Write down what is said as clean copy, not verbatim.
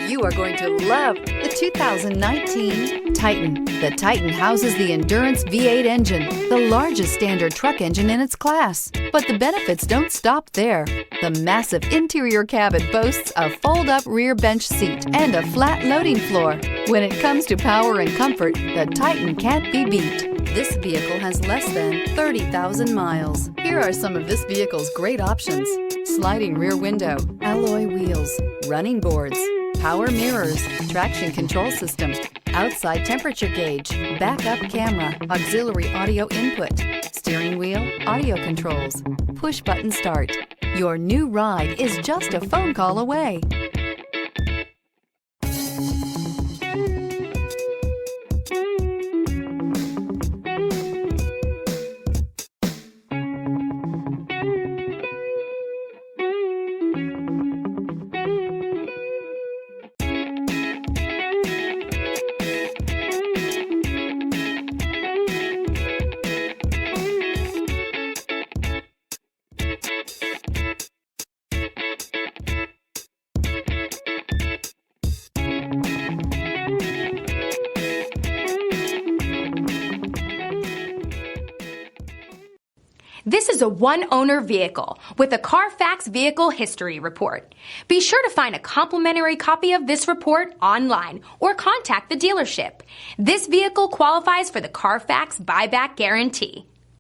You are going to love the 2019 Titan. The Titan houses the Endurance V8 engine, the largest standard truck engine in its class. But the benefits don't stop there. The massive interior cabin boasts a fold-up rear bench seat and a flat loading floor. When it comes to power and comfort, the Titan can't be beat. This vehicle has less than 30,000 miles. Here are some of this vehicle's great options: sliding rear window, alloy wheels, running boards, power mirrors, traction control system, outside temperature gauge, backup camera, auxiliary audio input, steering wheel audio controls, push button start. Your new ride is just a phone call away. This is a one-owner vehicle with a Carfax Vehicle History Report. Be sure to find a complimentary copy of this report online or contact the dealership. This vehicle qualifies for the Carfax Buyback Guarantee.